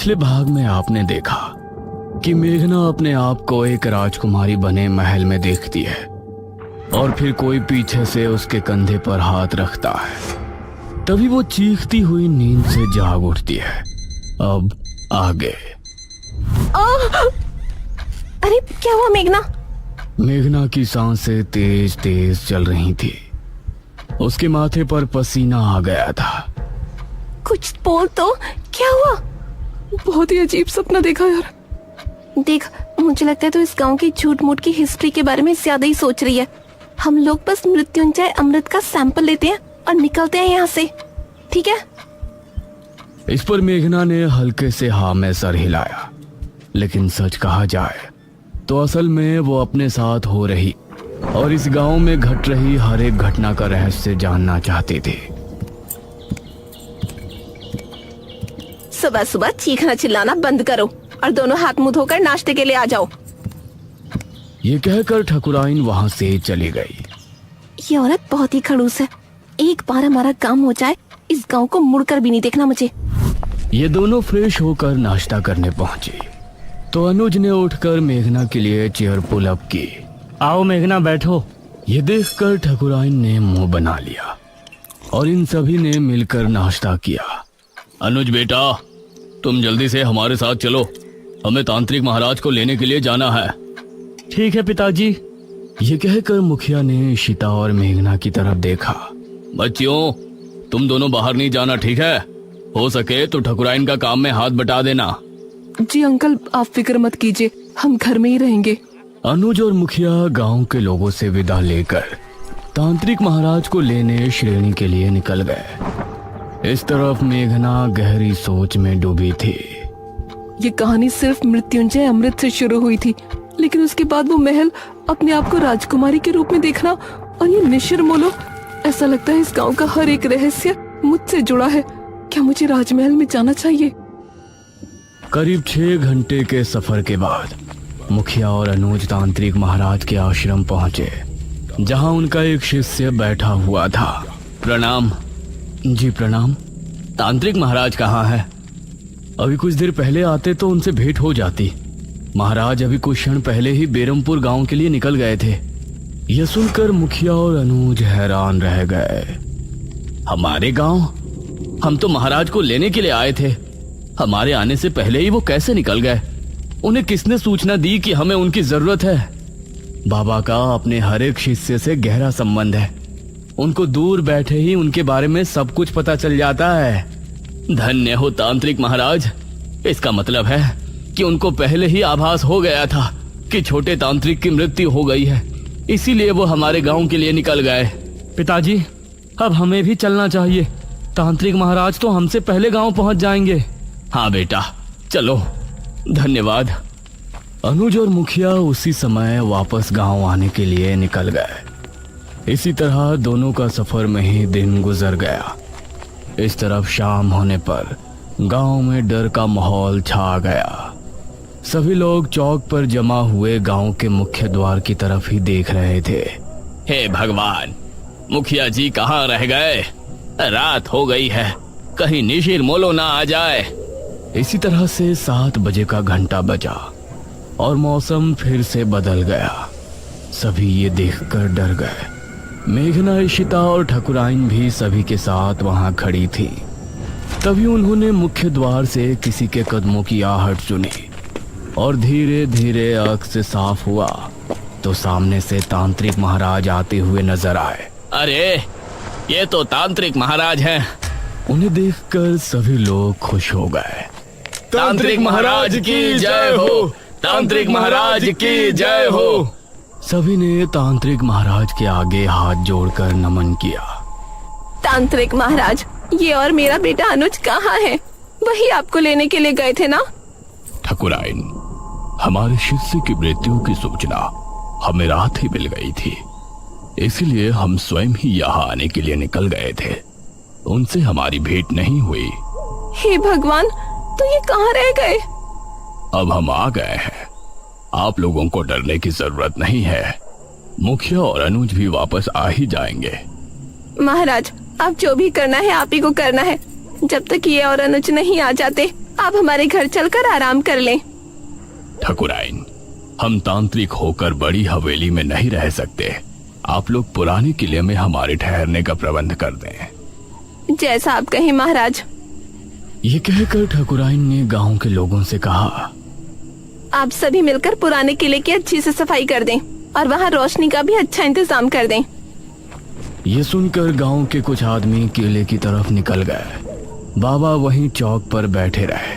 पिछले भाग में आपने देखा कि मेघना अपने आप को एक राजकुमारी बने महल में देखती है और फिर कोई पीछे से उसके कंधे पर हाथ रखता है। तभी वो चीखती हुई नींद से जाग उठती है। अब आगे। अरे क्या हुआ मेघना? मेघना की सांसें तेज तेज चल रही थी। उसके माथे पर पसीना आ गया था। कुछ बोल तो, क्या हुआ? बहुत ही अजीब सपना देखा यार। देख, मुझे लगता है तो इस गांव की झूठ मूठ की हिस्ट्री के बारे में ज्यादा ही सोच रही है। हम लोग बस मृत्युंजय अमृत का सैंपल लेते हैं और निकलते हैं यहाँ से, ठीक है? इस पर मेघना ने हल्के से हाँ में सर हिलाया। लेकिन सच कहा जाए तो असल में वो अपने साथ हो रही और इस गांव में घट रही हर एक घटना का रहस्य जानना चाहती थी। सुबह सुबह चीखना चिल्लाना बंद करो और दोनों हाथ मुंह धोकर नाश्ते के लिए आ जाओ। ये कहकर ठकुराइन वहां से चली गई। ये औरत बहुत ही खड़ूस है। एक बार हमारा काम हो जाए, इस गांव को मुड़कर भी नहीं देखना मुझे। ये दोनों फ्रेश होकर नाश्ता करने पहुंचे तो अनुज ने उठकर मेघना के लिए चेयर पुल अप की। आओ मेघना, बैठो। ये देखकर ठकुराइन ने मुंह बना लिया और इन सभी ने मिलकर नाश्ता किया। अनुज बेटा, तुम जल्दी से हमारे साथ चलो, हमें तांत्रिक महाराज को लेने के लिए जाना है। ठीक है पिताजी। ये कहकर मुखिया ने इशिता और मेघना की तरफ देखा। बच्चियों, तुम दोनों बाहर नहीं जाना, ठीक है? हो सके तो ठकुराइन का काम में हाथ बटा देना। जी अंकल, आप फिक्र मत कीजिए, हम घर में ही रहेंगे। अनुज और मुखिया गांव के लोगों से विदा लेकर तांत्रिक महाराज को लेने श्रेणी के लिए निकल गए। इस तरफ मेघना गहरी सोच में डूबी थी। ये कहानी सिर्फ मृत्युंजय अमृत से शुरू हुई थी, लेकिन उसके बाद वो महल, अपने आप को राजकुमारी के रूप में देखना और ये निशिर मोलो, ऐसा लगता है इस गांव का हर एक रहस्य मुझसे जुड़ा है। क्या मुझे राजमहल में जाना चाहिए? करीब 6 घंटे के सफर के बाद मुखिया और अनुज तांत्रिक महाराज के आश्रम पहुंचे, जहां उनका एक शिष्य बैठा हुआ था। प्रणाम। जी प्रणाम। तांत्रिक महाराज कहाँ है? अभी कुछ देर पहले आते तो उनसे भेंट हो जाती। महाराज अभी कुछ क्षण पहले ही बेरमपुर गांव के लिए निकल गए थे। यह सुनकर मुखिया और अनुज हैरान रह गए। हमारे गांव? हम तो महाराज को लेने के लिए आए थे। हमारे आने से पहले ही वो कैसे निकल गए? उन्हें किसने सूचना दी कि हमें उनकी जरूरत है? बाबा का अपने हर एक शिष्य से गहरा संबंध है। उनको दूर बैठे ही उनके बारे में सब कुछ पता चल जाता है। धन्य हो तांत्रिक महाराज। इसका मतलब है कि उनको पहले ही आभास हो गया था कि छोटे तांत्रिक की मृत्यु हो गई है, इसीलिए वो हमारे गांव के लिए निकल गए। पिताजी, अब हमें भी चलना चाहिए। तांत्रिक महाराज तो हमसे पहले गांव पहुंच जाएंगे। हाँ बेटा, चलो। धन्यवाद। अनुज और मुखिया उसी समय वापस गांव आने के लिए निकल गए। इसी तरह दोनों का सफर में ही दिन गुजर गया। इस तरफ शाम होने पर गांव में डर का माहौल छा गया। सभी लोग चौक पर जमा हुए गांव के मुख्य द्वार की तरफ ही देख रहे थे। हे भगवान, मुखिया जी कहाँ रह गए? रात हो गई है, कहीं निशिर मोलो ना आ जाए। इसी तरह से 7 बजे का घंटा बजा और मौसम फिर से बदल गया। सभी ये देखकर डर गए। मेघना, इशिता और ठकुराइन भी सभी के साथ वहां खड़ी थी। तभी उन्होंने मुख्य द्वार से किसी के कदमों की आहट सुनी और धीरे धीरे आंख से साफ हुआ तो सामने से तांत्रिक महाराज आते हुए नजर आए। अरे, ये तो तांत्रिक महाराज हैं। उन्हें देखकर सभी लोग खुश हो गए। तांत्रिक महाराज की जय हो! तांत्रिक महाराज की जय हो! सभी ने तांत्रिक महाराज के आगे हाथ जोड़कर नमन किया। तांत्रिक महाराज, ये और मेरा बेटा अनुज कहाँ है? वही आपको लेने के लिए गए थे ना? ठकुराइन, हमारे शिष्य की मृत्यु की सूचना हमें रात ही मिल गई थी, इसलिए हम स्वयं ही यहाँ आने के लिए निकल गए थे। उनसे हमारी भेंट नहीं हुई। हे भगवान, तो ये कहाँ रह गए? अब हम आ गए हैं। आप लोगों को डरने की जरूरत नहीं है। मुखिया और अनुज भी वापस आ ही जाएंगे। महाराज, आप जो भी करना है आप ही को करना है। जब तक ये और अनुज नहीं आ जाते आप हमारे घर चलकर आराम कर लें। ठकुराइन, हम तांत्रिक होकर बड़ी हवेली में नहीं रह सकते। आप लोग पुराने किले में हमारे ठहरने का प्रबंध कर दें। जैसा आप कहें महाराज। ये कहकर ठकुराइन ने गांव के लोगों से कहा, आप सभी मिलकर पुराने किले की अच्छी से सफाई कर दें और वहाँ रोशनी का भी अच्छा इंतजाम कर दें। ये सुनकर गांव के कुछ आदमी किले की तरफ निकल गए। बाबा वहीं चौक पर बैठे रहे।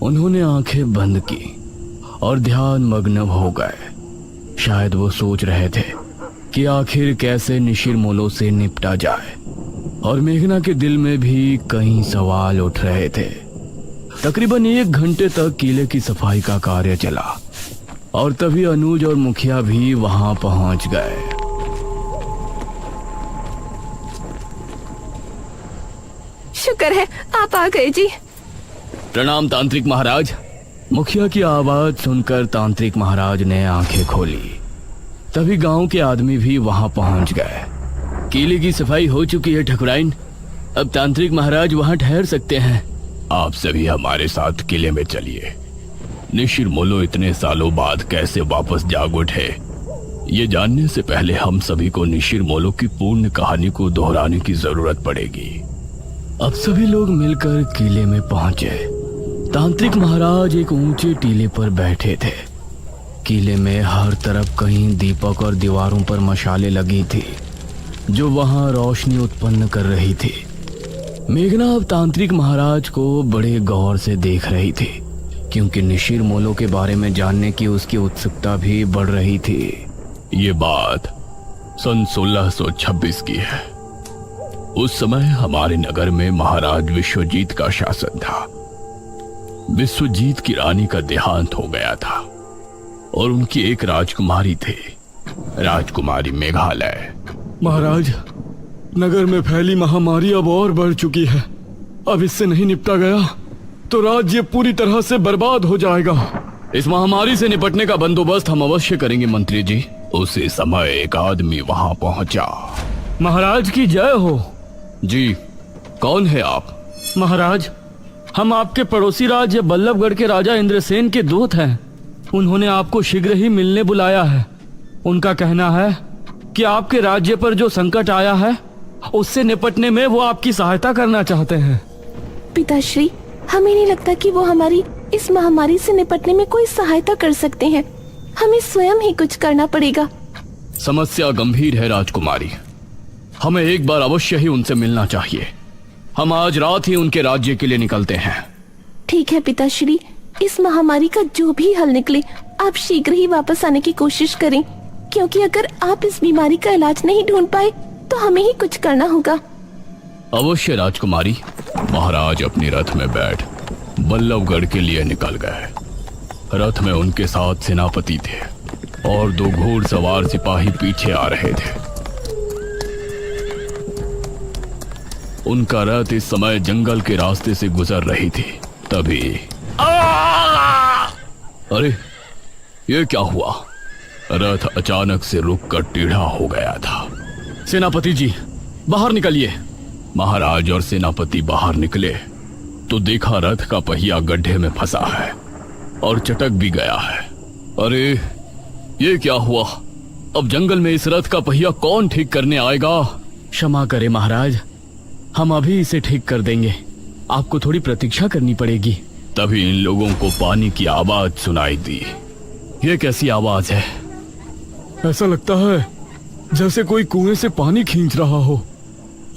उन्होंने आंखें बंद की और ध्यान मग्न हो गए। शायद वो सोच रहे थे कि आखिर कैसे निशिरमोलो से निपटा जाए, और मेघना के दिल में भी कई सवाल उठ रहे थे। तकरीबन 1 घंटे तक किले की सफाई का कार्य चला और तभी अनुज और मुखिया भी वहां पहुंच गए। शुक्र है आप आ गए जी। प्रणाम तांत्रिक महाराज। मुखिया की आवाज सुनकर तांत्रिक महाराज ने आंखें खोली। तभी गांव के आदमी भी वहां पहुंच गए। किले की सफाई हो चुकी है ठकुराइन, अब तांत्रिक महाराज वहां ठहर सकते हैं। आप सभी हमारे साथ किले में चलिए। निशिरमोलो इतने सालों बाद कैसे वापस जाग उठे, ये जानने से पहले हम सभी को निशिरमोलो की पूर्ण कहानी को दोहराने की जरूरत पड़ेगी। अब सभी लोग मिलकर किले में पहुंचे। तांत्रिक महाराज एक ऊंचे टीले पर बैठे थे। किले में हर तरफ कहीं दीपक और दीवारों पर मशालें लगी थी जो वहां रोशनी उत्पन्न कर रही थी। मेघना अब तांत्रिक महाराज को बड़े गौर से देख रही थी, क्योंकि निशिरमोलो के बारे में जानने की उसकी उत्सुकता भी बढ़ रही थी। ये बात सन 1626 की है। उस समय हमारे नगर में महाराज विश्वजीत का शासन था। विश्वजीत की रानी का देहांत हो गया था और उनकी एक राजकुमारी थी, राजकुमारी मेघालय। महाराज, नगर में फैली महामारी अब और बढ़ चुकी है। अब इससे नहीं निपटा गया तो राज्य पूरी तरह से बर्बाद हो जाएगा। इस महामारी से निपटने का बंदोबस्त हम अवश्य करेंगे मंत्री जी। उसी समय एक आदमी वहां पहुंचा। महाराज की जय हो। जी, कौन है आप? महाराज, हम आपके पड़ोसी राज्य बल्लभगढ़ के राजा इंद्रसेन के दूत हैं। उन्होंने आपको शीघ्र ही मिलने बुलाया है। उनका कहना है कि आपके राज्य पर जो संकट आया है उससे निपटने में वो आपकी सहायता करना चाहते हैं। पिताश्री, हमें नहीं लगता कि वो हमारी इस महामारी से निपटने में कोई सहायता कर सकते हैं। हमें स्वयं ही कुछ करना पड़ेगा। समस्या गंभीर है राजकुमारी, हमें एक बार अवश्य ही उनसे मिलना चाहिए। हम आज रात ही उनके राज्य के लिए निकलते हैं। ठीक है पिताश्री, इस महामारी का जो भी हल निकले आप शीघ्र ही वापस आने की कोशिश करें, क्योंकि अगर आप इस बीमारी का इलाज नहीं ढूंढ पाए तो हमें ही कुछ करना होगा। अवश्य राजकुमारी। महाराज अपने रथ में बैठ बल्लभगढ़ के लिए निकल गए। रथ में उनके साथ सेनापति थे और 2 घोड़सवार सिपाही पीछे आ रहे थे। उनका रथ इस समय जंगल के रास्ते से गुजर रही थी। तभी अरे, ये क्या हुआ? रथ अचानक से रुककर टेढ़ा हो गया था। सेनापति जी, बाहर निकलिए। महाराज और सेनापति बाहर निकले तो देखा रथ का पहिया गड्ढे में फंसा है और चटक भी गया है। अरे, ये क्या हुआ? अब जंगल में इस रथ का पहिया कौन ठीक करने आएगा? क्षमा करें महाराज, हम अभी इसे ठीक कर देंगे। आपको थोड़ी प्रतीक्षा करनी पड़ेगी। तभी इन लोगों को पानी की आवाज सुनाई दी। ये कैसी आवाज है? ऐसा लगता है जैसे कोई कुएं से पानी खींच रहा हो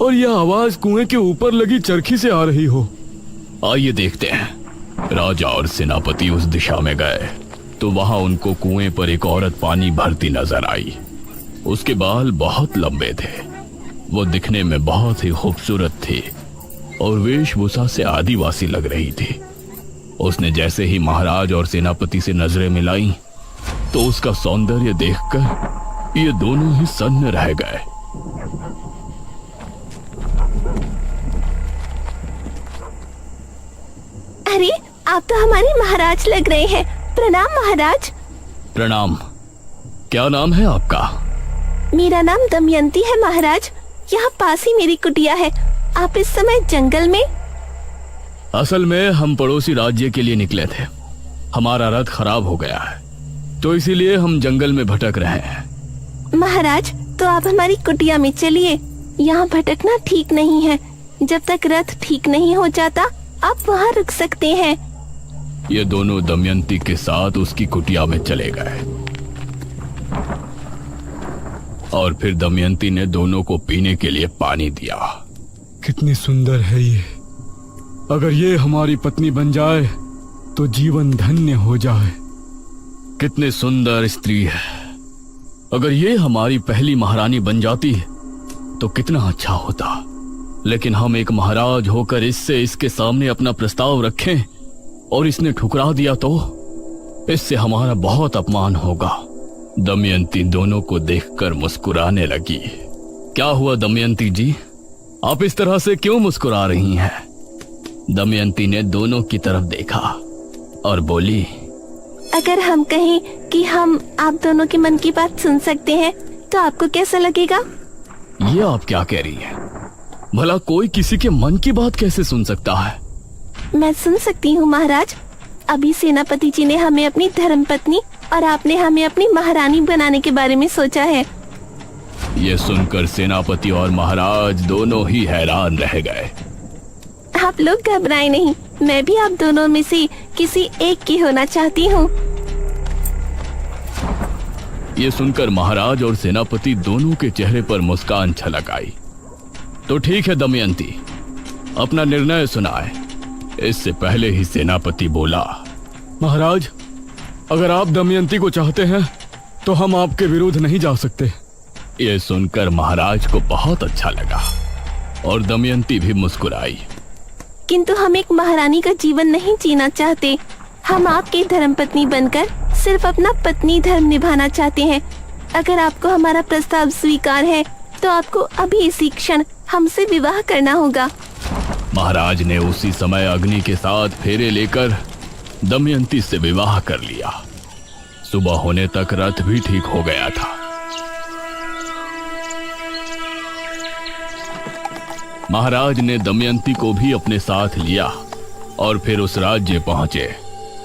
और यह आवाज कुएं के ऊपर लगी चरखी से आ रही हो। आइए देखते हैं। राजा और सेनापति उस दिशा में गए तो वहां उनको कुएं पर एक औरत पानी भरती नजर आई। उसके बाल बहुत लंबे थे, वो दिखने में बहुत ही खूबसूरत थी और वेशभूषा से आदिवासी लग रही थी। उसने जैसे ही महाराज और सेनापति से नजरें मिलाई तो उसका सौंदर्य देखकर ये दोनों ही सन्न रह गए। अरे, आप तो हमारे महाराज लग रहे हैं। प्रणाम महाराज। प्रणाम। क्या नाम है आपका? मेरा नाम दमयंती है महाराज। यहाँ पास ही मेरी कुटिया है। आप इस समय जंगल में? असल में हम पड़ोसी राज्य के लिए निकले थे। हमारा रथ खराब हो गया है, तो इसीलिए हम जंगल में भटक रहे हैं। महाराज, तो आप हमारी कुटिया में चलिए। यहाँ भटकना ठीक नहीं है। जब तक रथ ठीक नहीं हो जाता आप वहाँ रुक सकते हैं। ये दोनों दमयंती के साथ उसकी कुटिया में चले गए और फिर दमयंती ने दोनों को पीने के लिए पानी दिया। कितनी सुंदर है ये। अगर ये हमारी पत्नी बन जाए तो जीवन धन्य हो जाए। कितनी सुंदर स्त्री है। अगर ये हमारी पहली महारानी बन जाती तो कितना अच्छा होता। लेकिन हम एक महाराज होकर इसके सामने अपना प्रस्ताव रखें और इसने ठुकरा दिया तो इससे हमारा बहुत अपमान होगा। दमयंती दोनों को देखकर मुस्कुराने लगी। क्या हुआ दमयंती जी, आप इस तरह से क्यों मुस्कुरा रही हैं? दमयंती ने दोनों की तरफ देखा और बोली, अगर हम कहें कि हम आप दोनों के मन की बात सुन सकते हैं तो आपको कैसा लगेगा? ये आप क्या कह रही हैं? भला कोई किसी के मन की बात कैसे सुन सकता है? मैं सुन सकती हूँ महाराज। अभी सेनापति जी ने हमें अपनी धर्मपत्नी और आपने हमें अपनी महारानी बनाने के बारे में सोचा है। ये सुनकर सेनापति और महाराज दोनों ही हैरान रह गए। आप लोग घबराएं नहीं, मैं भी आप दोनों में से किसी एक की होना चाहती हूँ। ये सुनकर महाराज और सेनापति दोनों के चेहरे पर मुस्कान छलक आई। तो ठीक है दमयंती, अपना निर्णय सुनाए। इससे पहले ही सेनापति बोला, महाराज, अगर आप दमयंती को चाहते हैं तो हम आपके विरुद्ध नहीं जा सकते। ये सुनकर महाराज को बहुत अच्छा लगा और दमयंती भी मुस्कुराई। किंतु हम एक महारानी का जीवन नहीं जीना चाहते। हम आपकी धर्मपत्नी बनकर सिर्फ अपना पत्नी धर्म निभाना चाहते हैं। अगर आपको हमारा प्रस्ताव स्वीकार है तो आपको अभी इसी क्षण हमसे विवाह करना होगा। महाराज ने उसी समय अग्नि के साथ फेरे लेकर दमयंती से विवाह कर लिया। सुबह होने तक रथ भी ठीक हो गया था। महाराज ने दमयंती को भी अपने साथ लिया और फिर उस राज्य पहुंचे।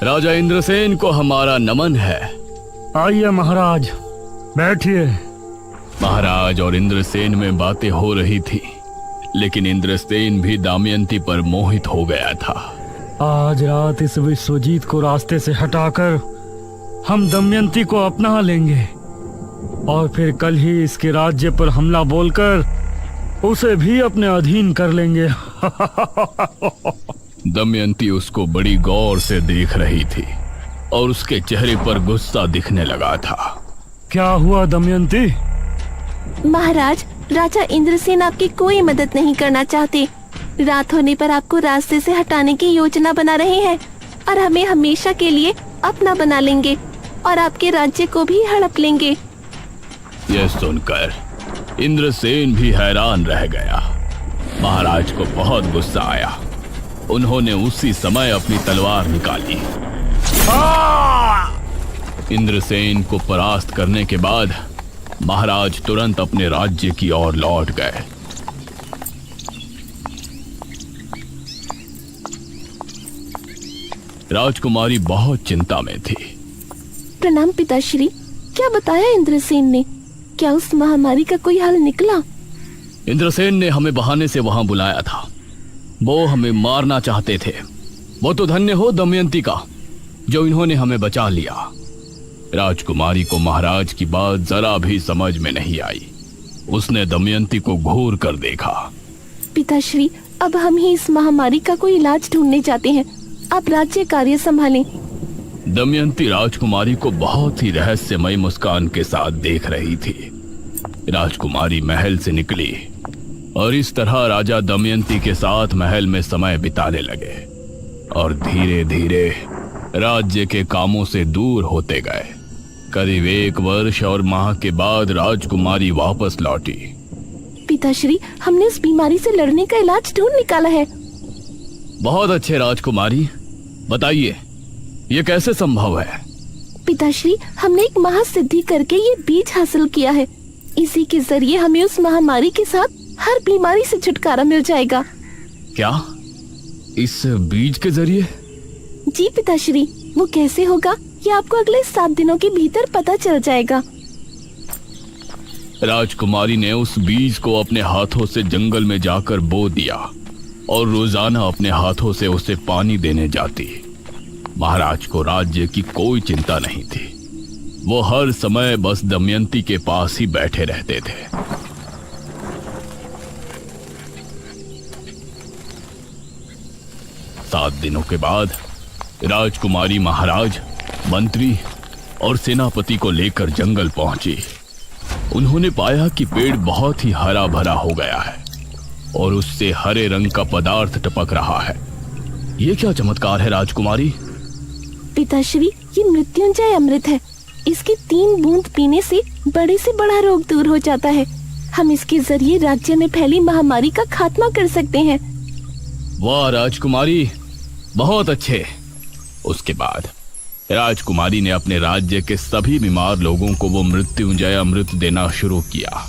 राजा इंद्रसेन को हमारा नमन है। आइए महाराज, बैठिए। महाराज और इंद्रसेन में बातें हो रही थी, लेकिन इंद्रसेन भी दमयंती पर मोहित हो गया था। आज रात इस विश्वजीत को रास्ते से हटाकर हम दमयंती को अपना लेंगे और फिर कल ही इसके राज्य पर हमला बोलकर उसे भी अपने अधीन कर लेंगे। दमयंती उसको बड़ी गौर से देख रही थी और उसके चेहरे पर गुस्सा दिखने लगा था। क्या हुआ दमयंती? महाराज, राजा इंद्रसेन आपकी कोई मदद नहीं करना चाहते। रात होने पर आपको रास्ते से हटाने की योजना बना रहे हैं और हमें हमेशा के लिए अपना बना लेंगे और आपके राज्य को भी हड़प लेंगे। यह सुनकर इंद्रसेन भी हैरान रह गया। महाराज को बहुत गुस्सा आया। उन्होंने उसी समय अपनी तलवार निकाली। इंद्रसेन को परास्त करने के बाद महाराज तुरंत अपने राज्य की ओर लौट गए। राजकुमारी बहुत चिंता में थी। प्रणाम पिताश्री। क्या बताया इंद्रसेन ने? क्या उस महामारी का कोई हल निकला? इंद्रसेन ने हमें बहाने से वहां बुलाया था। वो हमें मारना चाहते थे। वो तो धन्य हो दमयंती का जो इन्होंने हमें बचा लिया। राजकुमारी को महाराज की बात जरा भी समझ में नहीं आई। उसने दमयंती को घूर कर देखा। पिताश्री, अब हम ही इस महामारी का कोई इलाज ढूंढने जाते हैं। आप राज्य कार्य संभालें। दमयंती राजकुमारी को बहुत ही रहस्यमय मुस्कान के साथ देख रही थी। राजकुमारी महल से निकली और इस तरह राजा दमयंती के साथ महल में समय बिताने लगे और धीरे धीरे राज्य के कामों से दूर होते गए। करीब 1 वर्ष और माह के बाद राजकुमारी वापस लौटी। पिताश्री, हमने उस बीमारी से लड़ने का इलाज ढूंढ निकाला है। बहुत अच्छे राजकुमारी, बताइए ये कैसे संभव है? पिताश्री, हमने एक महासिद्धि करके ये बीज हासिल किया है। इसी के जरिए हमें उस महामारी के साथ हर बीमारी से छुटकारा मिल जाएगा। क्या इस बीज के जरिए? जी पिताश्री, वो कैसे होगा ये आपको अगले 7 दिनों के भीतर पता चल जाएगा। राजकुमारी ने उस बीज को अपने हाथों से जंगल में जाकर बो दिया और रोजाना अपने हाथों से उसे पानी देने जाती। महाराज को राज्य की कोई चिंता नहीं थी। वो हर समय बस दमयंती के पास ही बैठे रहते थे। 7 दिनों के बाद राजकुमारी महाराज, मंत्री और सेनापति को लेकर जंगल पहुंची। उन्होंने पाया कि पेड़ बहुत ही हरा भरा हो गया है और उससे हरे रंग का पदार्थ टपक रहा है। ये क्या चमत्कार है राजकुमारी? पिताश्री, ये मृत्युंजय अमृत है। इसकी 3 बूंद पीने से बड़े से बड़ा रोग दूर हो जाता है। हम इसके जरिए राज्य में फैली महामारी का खात्मा कर सकते हैं। वाह राजकुमारी, बहुत अच्छे। उसके बाद राजकुमारी ने अपने राज्य के सभी बीमार लोगों को वो मृत्युंजय अमृत देना शुरू किया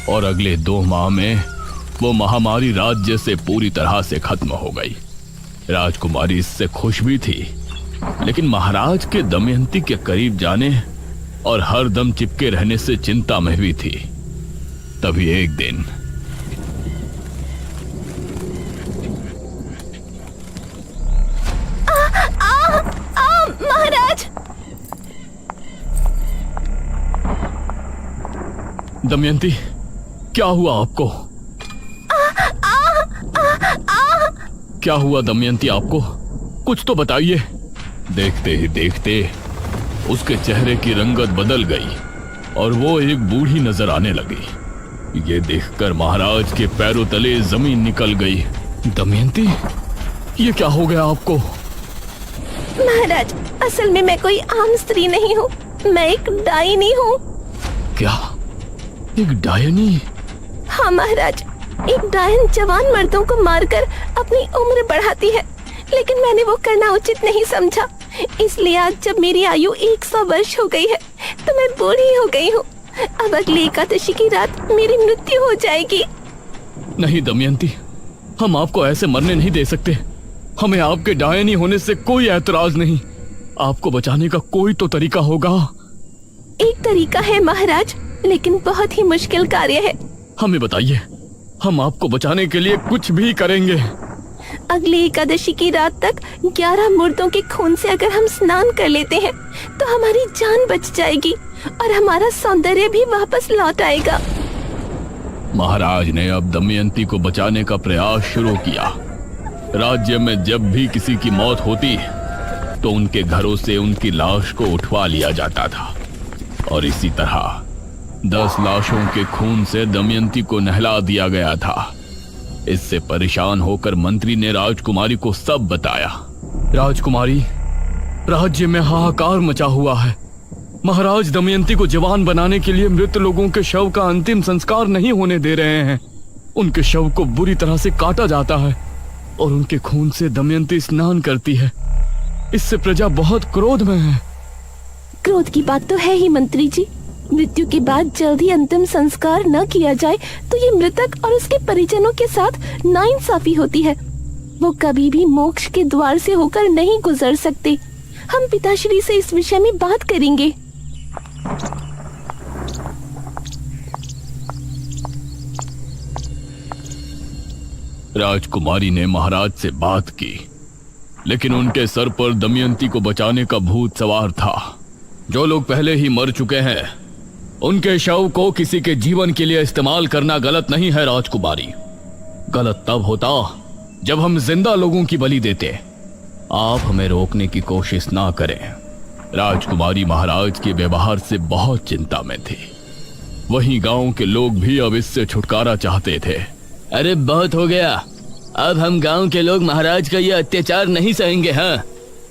और अगले 2 माह में वो महामारी राज्य से पूरी तरह से खत्म हो गई। राजकुमारी इससे खुश भी थी, लेकिन महाराज के दमयंती के करीब जाने और हर दम चिपके रहने से चिंता में भी थी। तभी एक दिन महाराज! दमयंती, क्या हुआ आपको? क्या हुआ दमयंती आपको? कुछ तो बताइए। देखते ही देखते उसके चेहरे की रंगत बदल गई और वो एक बूढ़ी नजर आने लगी। ये देखकर महाराज के पैरों तले जमीन निकल गई। दमयंती, ये क्या हो गया आपको? महाराज, असल में मैं कोई आम स्त्री नहीं हूँ, मैं एक डायनी हूँ। क्या? एक डायनी? हाँ महाराज, एक डायन जवान मर्दों को मारकर अपनी उम्र बढ़ाती है, लेकिन मैंने वो करना उचित नहीं समझा। इसलिए आज जब मेरी आयु 100 वर्ष हो गई है तो मैं बूढ़ी हो गई हूँ। अब अगली एकादशी की रात मेरी मृत्यु हो जाएगी। नहीं दमयंती, हम आपको ऐसे मरने नहीं दे सकते। हमें आपके डायनी होने से कोई ऐतराज नहीं। आपको बचाने का कोई तो तरीका होगा। एक तरीका है महाराज, लेकिन बहुत ही मुश्किल कार्य है। हमें बताइए, हम आपको बचाने के लिए कुछ भी करेंगे। अगली एकादशी की रात तक 11 मुर्दों के खून से अगर हम स्नान कर लेते हैं तो हमारी जान बच जाएगी और हमारा सौंदर्य भी वापस लौट आएगा। महाराज ने अब दमयंती को बचाने का प्रयास शुरू किया। राज्य में जब भी किसी की मौत होती तो उनके घरों से उनकी लाश को उठवा लिया जाता था और इसी तरह 10 लाशों के खून से दमयंती को नहला दिया गया था। इससे परेशान होकर मंत्री ने राजकुमारी को सब बताया। राजकुमारी, राज्य में हाहाकार मचा हुआ है। महाराज दमयंती को जवान बनाने के लिए मृत लोगों के शव का अंतिम संस्कार नहीं होने दे रहे हैं। उनके शव को बुरी तरह से काटा जाता है और उनके खून से दमयंती स्नान करती है। इससे प्रजा बहुत क्रोध में है। क्रोध की बात तो है ही मंत्री जी। मृत्यु के बाद जल्दी अंतिम संस्कार न किया जाए तो ये मृतक और उसके परिजनों के साथ नाइंसाफी होती है। वो कभी भी मोक्ष के द्वार से होकर नहीं गुजर सकते। हम पिताश्री से इस विषय में बात करेंगे। राजकुमारी ने महाराज से बात की, लेकिन उनके सर पर दमयंती को बचाने का भूत सवार था। जो लोग पहले ही मर चुके हैं उनके शव को किसी के जीवन के लिए इस्तेमाल करना गलत नहीं है राजकुमारी। गलत तब होता जब हम जिंदा लोगों की बलि देते। आप हमें रोकने की कोशिश ना करें। राजकुमारी महाराज के व्यवहार से बहुत चिंता में थी। वहीं गांव के लोग भी अब इससे छुटकारा चाहते थे। अरे बहुत हो गया, अब हम गांव के लोग महाराज का ये अत्याचार नहीं सहेंगे। हाँ,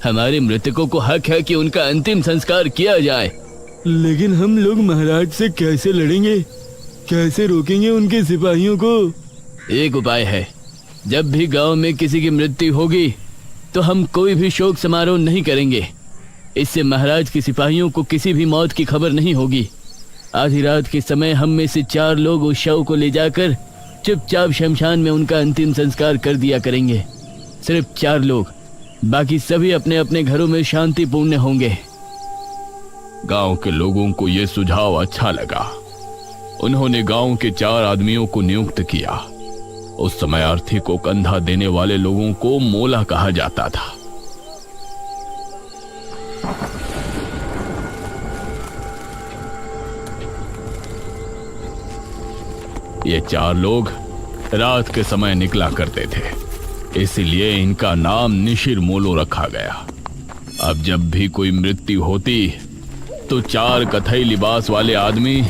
हमारे मृतकों को हक है कि उनका अंतिम संस्कार किया जाए। लेकिन हम लोग महाराज से कैसे लड़ेंगे? कैसे रोकेंगे उनके सिपाहियों को? एक उपाय है, जब भी गांव में किसी की मृत्यु होगी तो हम कोई भी शोक समारोह नहीं करेंगे। इससे महाराज के सिपाहियों को किसी भी मौत की खबर नहीं होगी। आधी रात के समय हम में से 4 लोग उस शव को ले जाकर चुपचाप शमशान में उनका अंतिम संस्कार कर दिया करेंगे। सिर्फ 4 लोग, बाकी सभी अपने अपने घरों में शांतिपूर्ण होंगे। गांव के लोगों को यह सुझाव अच्छा लगा। उन्होंने गांव के 4 आदमियों को नियुक्त किया। उस समय अर्थी को कंधा देने वाले लोगों को मोला कहा जाता था। ये 4 लोग रात के समय निकला करते थे, इसीलिए इनका नाम निशिर मोलो रखा गया। अब जब भी कोई मृत्यु होती तो 4 कथई लिबास वाले आदमी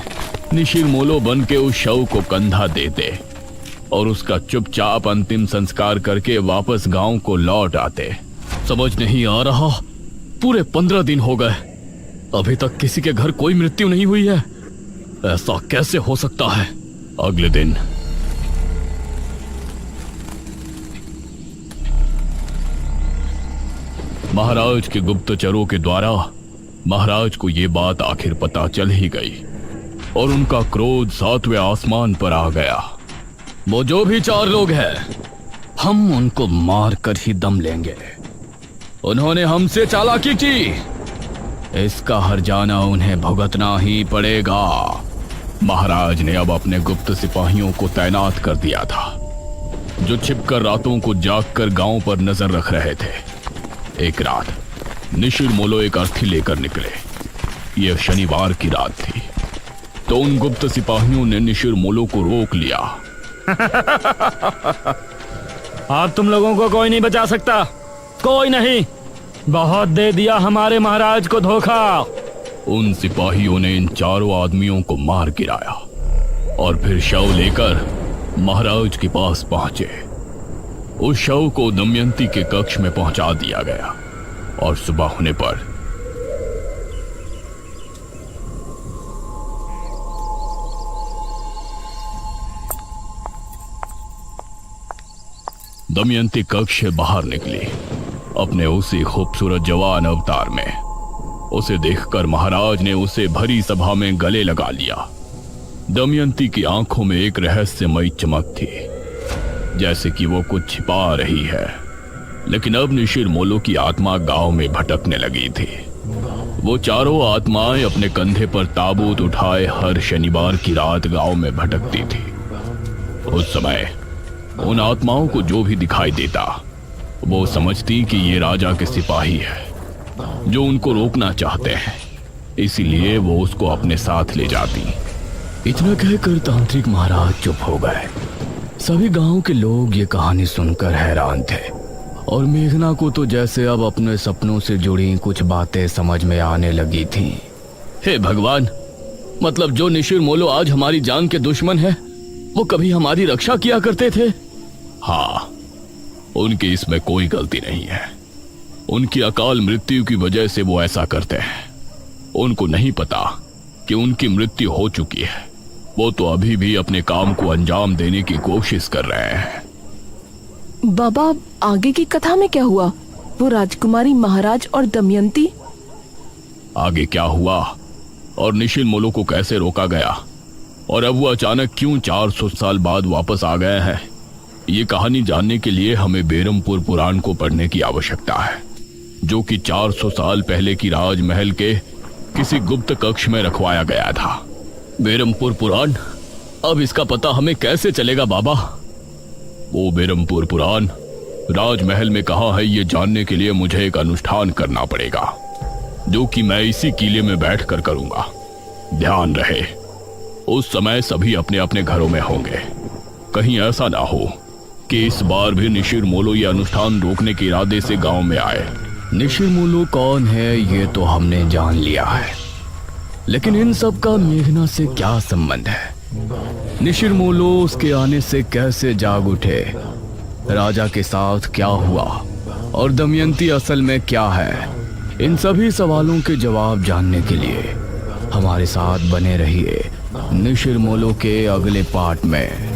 निशिर मोलो बन के उस शव को कंधा देते और उसका चुपचाप अंतिम संस्कार करके वापस गांव को लौट आते। समझ नहीं आ रहा, पूरे 15 दिन हो गए, अभी तक किसी के घर कोई मृत्यु नहीं हुई है। ऐसा कैसे हो सकता है? अगले दिन महाराज के गुप्तचरों के द्वारा महाराज को यह बात आखिर पता चल ही गई और उनका क्रोध 7वें आसमान पर आ गया। वो जो भी 4 लोग हैं, हम उनको मार कर ही दम लेंगे। उन्होंने हमसे चालाकी की, इसका हर्जाना उन्हें भुगतना ही पड़ेगा। महाराज ने अब अपने गुप्त सिपाहियों को तैनात कर दिया था, जो छिपकर रातों को जागकर गांव पर नजर रख रहे थे। एक रात निशिर मोलो एक अर्थी लेकर निकले। यह शनिवार की रात थी, तो उन गुप्त सिपाहियों ने निशिर मोलो को रोक लिया। अब तुम लोगों को कोई नहीं बचा सकता, कोई नहीं। बहुत दे दिया हमारे महाराज को धोखा। उन सिपाहियों ने इन 4 आदमियों को मार गिराया और फिर शव लेकर महाराज के पास पहुंचे। उस शव को दमयंती के कक्ष में पहुंचा दिया गया और सुबह होने पर दमयंती कक्ष से बाहर निकली, अपने उसी खूबसूरत जवान अवतार में। उसे देखकर महाराज ने उसे भरी सभा में गले लगा लिया। दमयंती की आंखों में एक रहस्यमयी चमक थी, जैसे कि वो कुछ छिपा रही है। लेकिन अब निशिर मोलो की आत्मा गांव में भटकने लगी थी। वो 4 आत्माएं अपने कंधे पर ताबूत उठाए हर शनिवार की रात गांव में भटकती थी। उस समय उन आत्माओं को जो भी दिखाई देता, वो समझती कि ये राजा के सिपाही है जो उनको रोकना चाहते हैं, इसीलिए वो उसको अपने साथ ले जाती। इतना कहकर तांत्रिक महाराज चुप हो गए। सभी गांव के लोग ये कहानी सुनकर हैरान थे और मेघना को तो जैसे अब अपने सपनों से जुड़ी कुछ बातें समझ में आने लगी थीं। हे भगवान, मतलब जो निशिर मोलो आज हमारी जान के दुश्मन है, वो कभी हमारी रक्षा किया करते थे। हाँ, उनकी इसमें कोई गलती नहीं है। उनकी अकाल मृत्यु की वजह से वो ऐसा करते हैं। उनको नहीं पता कि उनकी मृत्यु हो चुकी है। वो तो अभी भी अपने काम को अंजाम देने की कोशिश कर रहे हैं। बाबा, आगे की कथा में क्या हुआ? वो राजकुमारी महाराज और दमयंती? आगे क्या हुआ और निशिर मोलो को कैसे रोका गया और अब वो अचानक क्यों 400 साल बाद वापस आ गए हैं, ये कहानी जानने के लिए हमें बेरमपुर पुराण को पढ़ने की आवश्यकता है, जो कि 400 साल पहले की राजमहल के किसी गुप्त कक्ष में रखवाया गया था। बेरमपुर पुराण? अब इसका पता हमें कैसे चलेगा बाबा? वो बेरमपुर पुराण राजमहल में कहाँ है, ये जानने के लिए मुझे एक अनुष्ठान करना पड़ेगा, जो कि मैं इसी किले में बैठकर करूंगा। ध्यान रहे, उस समय सभी अपने अपने घरों में होंगे। कहीं ऐसा ना हो कि इस बार भी निशिर मोलो ये अनुष्ठान रोकने के इरादे से गांव में आए। निशिर मोलो कौन है ये तो हमने जान लिया है, लेकिन इन सब का मेघना से क्या संबंध है? निशिर मोलो उसके आने से कैसे जाग उठे? राजा के साथ क्या हुआ और दमयंती असल में क्या है? इन सभी सवालों के जवाब जानने के लिए हमारे साथ बने रहिए निशिर मोलो के अगले पार्ट में।